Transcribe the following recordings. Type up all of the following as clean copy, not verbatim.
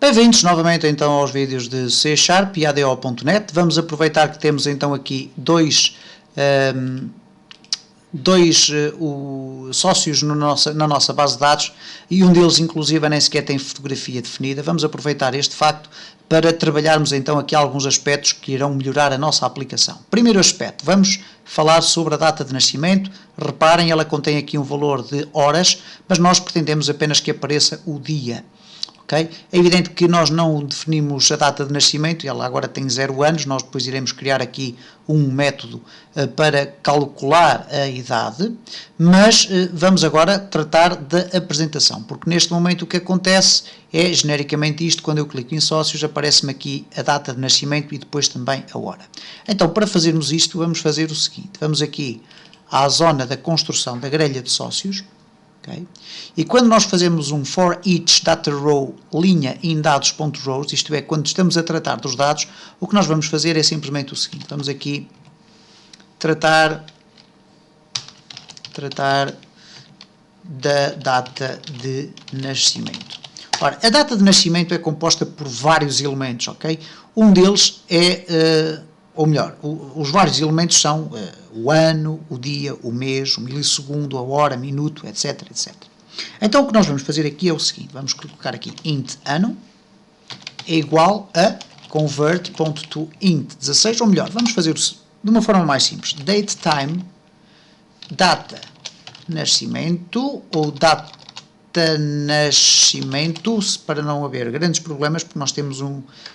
Bem-vindos novamente então aos vídeos de C# e ADO.net. Vamos aproveitar que temos então aqui dois sócios na nossa base de dados e um deles inclusive nem sequer tem fotografia definida. Vamos aproveitar este facto para trabalharmos então aqui alguns aspectos que irão melhorar a nossa aplicação. Primeiro aspecto, vamos falar sobre a data de nascimento. Reparem, ela contém aqui um valor de horas, mas nós pretendemos apenas que apareça o dia. Okay? É evidente que nós não definimos a data de nascimento, ela agora tem 0 anos, nós depois iremos criar aqui um método para calcular a idade, mas vamos agora tratar da apresentação, porque neste momento o que acontece é genericamente isto: quando eu clico em sócios aparece-me aqui a data de nascimento e depois também a hora. Então, para fazermos isto, vamos fazer o seguinte: vamos aqui à zona da construção da grelha de sócios. Okay. E quando nós fazemos um for each data row linha in dados.rows, isto é, quando estamos a tratar dos dados, o que nós vamos fazer é simplesmente o seguinte: vamos aqui tratar da data de nascimento. Ora, a data de nascimento é composta por vários elementos, ok? Um deles é, ou melhor, os vários elementos são o ano, o dia, o mês, o milissegundo, a hora, minuto, etc, etc. Então o que nós vamos fazer aqui é o seguinte: vamos colocar aqui int ano é igual a convert.toInt 16, ou melhor, vamos fazer de uma forma mais simples: datetime, data nascimento, ou data nascimento, para não haver grandes problemas, porque nós temos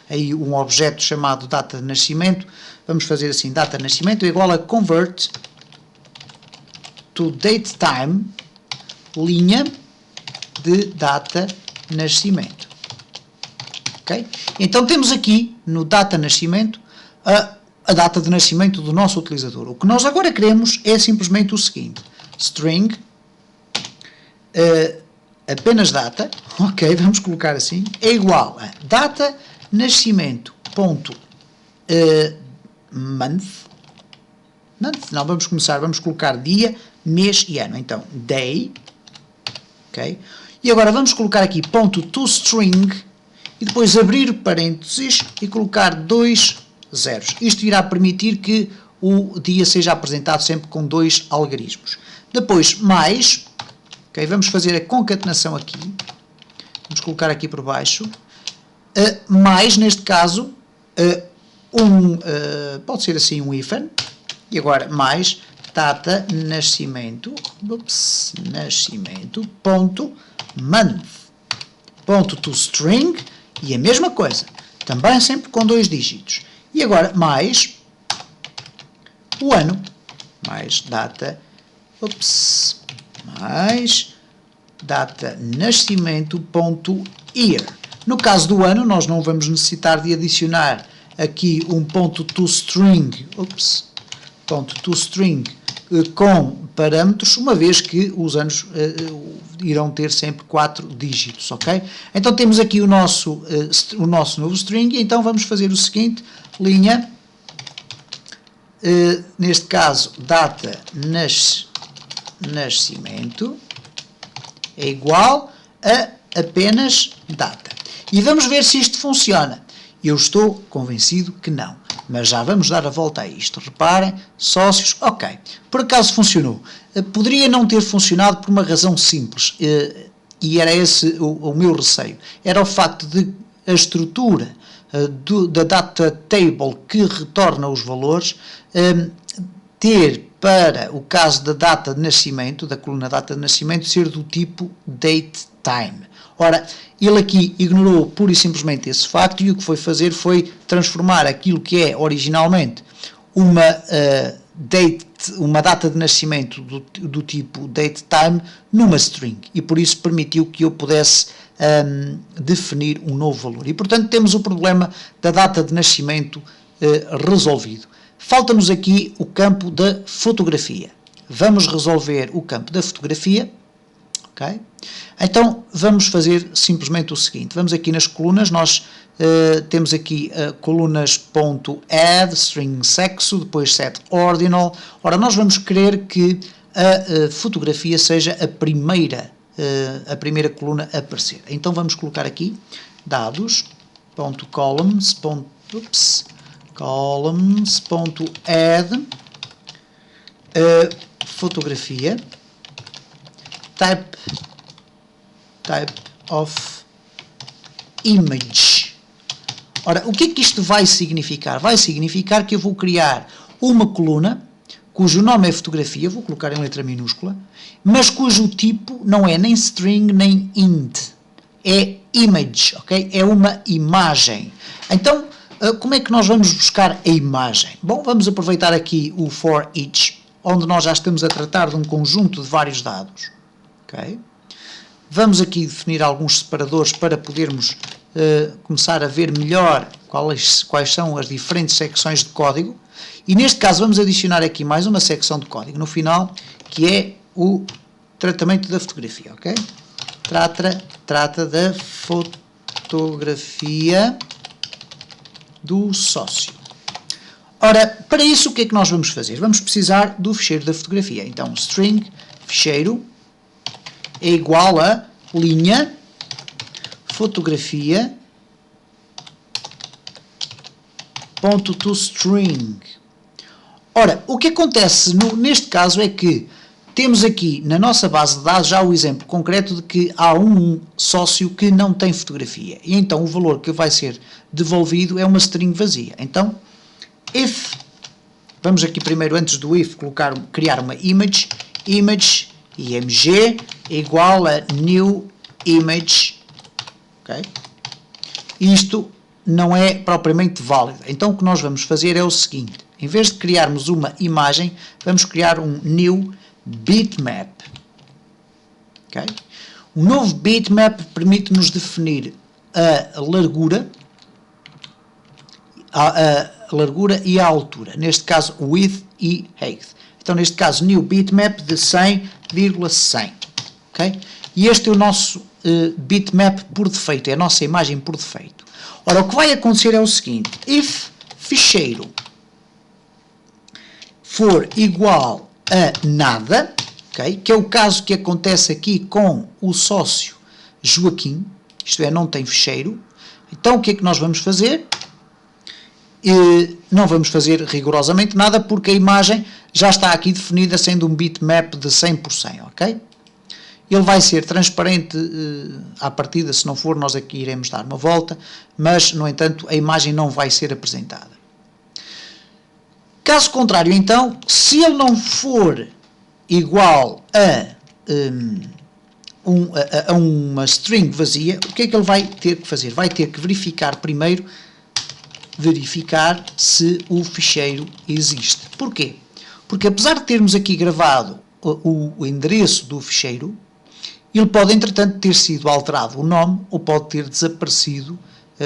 aí um objeto chamado data de nascimento. Vamos fazer assim: data de nascimento é igual a convert to datetime linha de data nascimento. Ok? Então temos aqui no data nascimento a data de nascimento do nosso utilizador. O que nós agora queremos é simplesmente o seguinte: string apenas data, ok, vamos colocar assim, é igual a data nascimento ponto month, não, vamos colocar dia, mês e ano. Então day, ok, e agora vamos colocar aqui ponto toString e depois abrir parênteses e colocar 2 zeros. Isto irá permitir que o dia seja apresentado sempre com 2 algarismos. Depois mais, ok, vamos fazer a concatenação aqui, vamos colocar aqui por baixo, mais, neste caso, pode ser assim um hífen, e agora mais data nascimento, nascimento ponto month, ponto toString, e a mesma coisa, também sempre com 2 dígitos. E agora mais o ano, mais data, mais data nascimento ponto year. No caso do ano, nós não vamos necessitar de adicionar aqui um ponto toString, ponto toString com parâmetros, uma vez que os anos irão ter sempre 4 dígitos, ok? Então temos aqui o nosso novo string, e então vamos fazer o seguinte: linha, neste caso data nascimento é igual a apenas data. E vamos ver se isto funciona. Eu estou convencido que não, mas já vamos dar a volta a isto. Reparem, sócios, ok, por acaso funcionou. Poderia não ter funcionado por uma razão simples, e era esse o meu receio. Era o facto de a estrutura da data table que retorna os valores ter, para o caso da data de nascimento, da coluna data de nascimento, ser do tipo datetime. Ora, ele aqui ignorou pura e simplesmente esse facto, e o que foi fazer foi transformar aquilo que é originalmente uma data de nascimento do tipo datetime numa string, e por isso permitiu que eu pudesse definir um novo valor. E portanto temos o problema da data de nascimento resolvido. Falta-nos aqui o campo da fotografia. Vamos resolver o campo da fotografia. Okay? Então vamos fazer simplesmente o seguinte: vamos aqui nas colunas, nós temos aqui colunas.add, string sexo, depois set ordinal. Ora, nós vamos querer que a fotografia seja a primeira coluna a aparecer. Então vamos colocar aqui dados.columns.add fotografia, type of image. Ora, o que é que isto vai significar? Vai significar que eu vou criar uma coluna cujo nome é fotografia, vou colocar em letra minúscula, mas cujo tipo não é nem string nem int, é image, ok? É uma imagem. Então, como é que nós vamos buscar a imagem? Bom, vamos aproveitar aqui o for each, onde nós já estamos a tratar de um conjunto de vários dados, ok? Vamos aqui definir alguns separadores para podermos começar a ver melhor quais são as diferentes secções de código. E neste caso vamos adicionar aqui mais uma secção de código no final, que é o tratamento da fotografia, ok? Trata da fotografia do sócio. Ora, para isso o que é que nós vamos fazer? Vamos precisar do ficheiro da fotografia. Então, string ficheiro é igual a linha fotografia .toString. Ora, o que acontece neste caso é que temos aqui na nossa base de dados já o exemplo concreto de que há um sócio que não tem fotografia. E então o valor que vai ser devolvido é uma string vazia. Então, if, vamos aqui primeiro, antes do if, criar uma image img igual a new image, ok? Isto não é propriamente válido. Então o que nós vamos fazer é o seguinte, em vez de criarmos uma imagem, vamos criar um new bitmap, ok? O novo bitmap permite-nos definir a largura, a largura e a altura, neste caso width e height. Então neste caso new bitmap de 100,100, ok? E este é o nosso bitmap por defeito, é a nossa imagem por defeito. Ora, o que vai acontecer é o seguinte, if ficheiro for igual a nada, okay, que é o caso que acontece aqui com o sócio Joaquim, isto é, não tem ficheiro, então o que é que nós vamos fazer? Não vamos fazer rigorosamente nada porque a imagem já está aqui definida sendo um bitmap de 100%, ok? Ele vai ser transparente à partida, se não for nós aqui iremos dar uma volta, mas no entanto a imagem não vai ser apresentada. Caso contrário então, se ele não for igual a uma string vazia, o que é que ele vai ter que fazer? Vai ter que verificar primeiro, se o ficheiro existe. Porquê? Porque apesar de termos aqui gravado o endereço do ficheiro, ele pode, entretanto, ter sido alterado o nome ou pode ter desaparecido,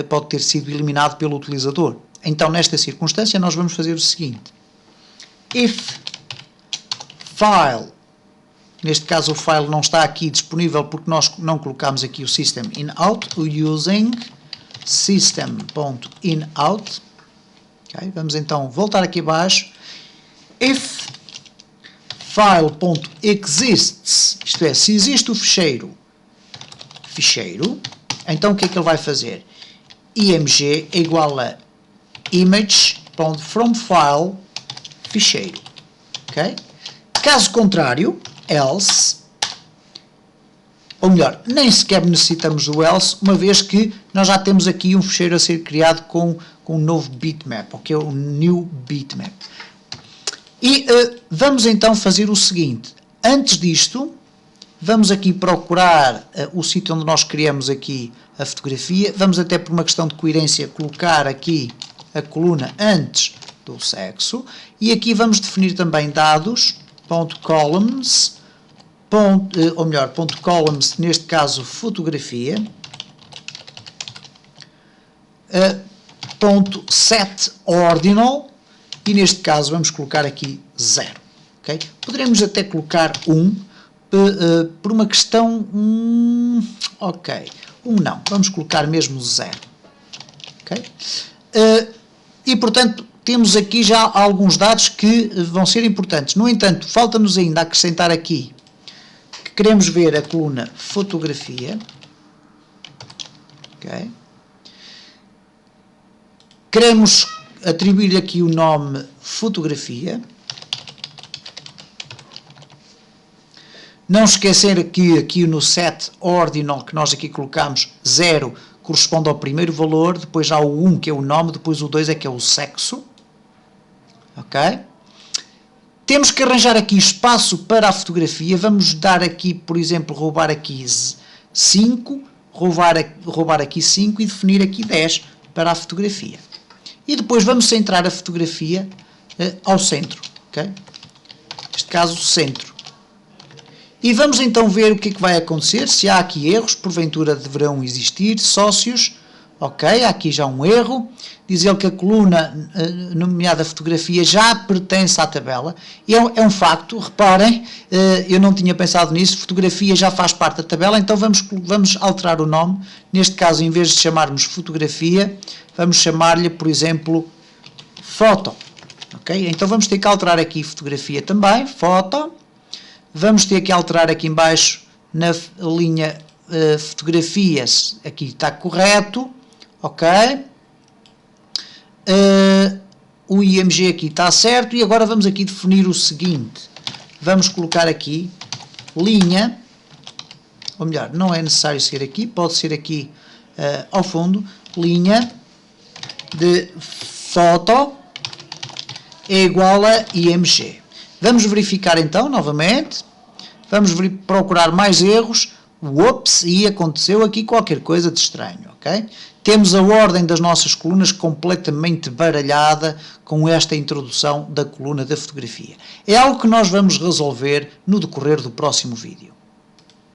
pode ter sido eliminado pelo utilizador. Então, nesta circunstância, nós vamos fazer o seguinte. If file, neste caso o file não está aqui disponível porque nós não colocamos aqui o system.in.out, using system.in.out. Okay, vamos então voltar aqui abaixo. If file.exists, isto é, se existe o ficheiro, então o que é que ele vai fazer? img é igual a image.fromFile ficheiro, ok? Caso contrário, else, ou melhor, nem sequer necessitamos do else, uma vez que nós já temos aqui um ficheiro a ser criado com um novo bitmap, ok? O new bitmap. E vamos então fazer o seguinte, antes disto, vamos aqui procurar o sítio onde nós criamos aqui a fotografia, vamos até por uma questão de coerência colocar aqui a coluna antes do sexo, e aqui vamos definir também dados.columns, .columns, neste caso fotografia, .setOrdinal, e neste caso vamos colocar aqui 0. Okay? Poderemos até colocar 1, por uma questão, ok, 1 não, vamos colocar mesmo 0. Okay? E portanto temos aqui já alguns dados que vão ser importantes. No entanto, falta-nos ainda acrescentar aqui que queremos ver a coluna fotografia. Okay? Queremos atribuir aqui o nome fotografia. Não esquecer que aqui no set ordinal que nós aqui colocamos 0 corresponde ao primeiro valor, depois há o 1 que é o nome, depois o 2 é que é o sexo. Ok? Temos que arranjar aqui espaço para a fotografia. Vamos dar aqui, por exemplo, roubar aqui 5, roubar aqui 5 e definir aqui 10 para a fotografia. E depois vamos centrar a fotografia ao centro. Ok? Neste caso, centro. E vamos então ver o que é que vai acontecer, se há aqui erros, porventura deverão existir, sócios, ok, há aqui já um erro, diz ele que a coluna nomeada fotografia já pertence à tabela, e é um facto, reparem, eu não tinha pensado nisso, fotografia já faz parte da tabela, então vamos alterar o nome, neste caso em vez de chamarmos fotografia, vamos chamar-lhe, por exemplo, foto, ok, então vamos ter que alterar aqui fotografia também, foto. Vamos ter que alterar aqui em baixo na linha fotografias, aqui está correto, ok, o IMG aqui está certo e agora vamos aqui definir o seguinte, vamos colocar aqui linha, ou melhor, não é necessário ser aqui, pode ser aqui ao fundo, linha de foto é igual a IMG. Vamos verificar então, novamente, vamos procurar mais erros, ups, e aconteceu aqui qualquer coisa de estranho, ok? Temos a ordem das nossas colunas completamente baralhada com esta introdução da coluna da fotografia. É algo que nós vamos resolver no decorrer do próximo vídeo.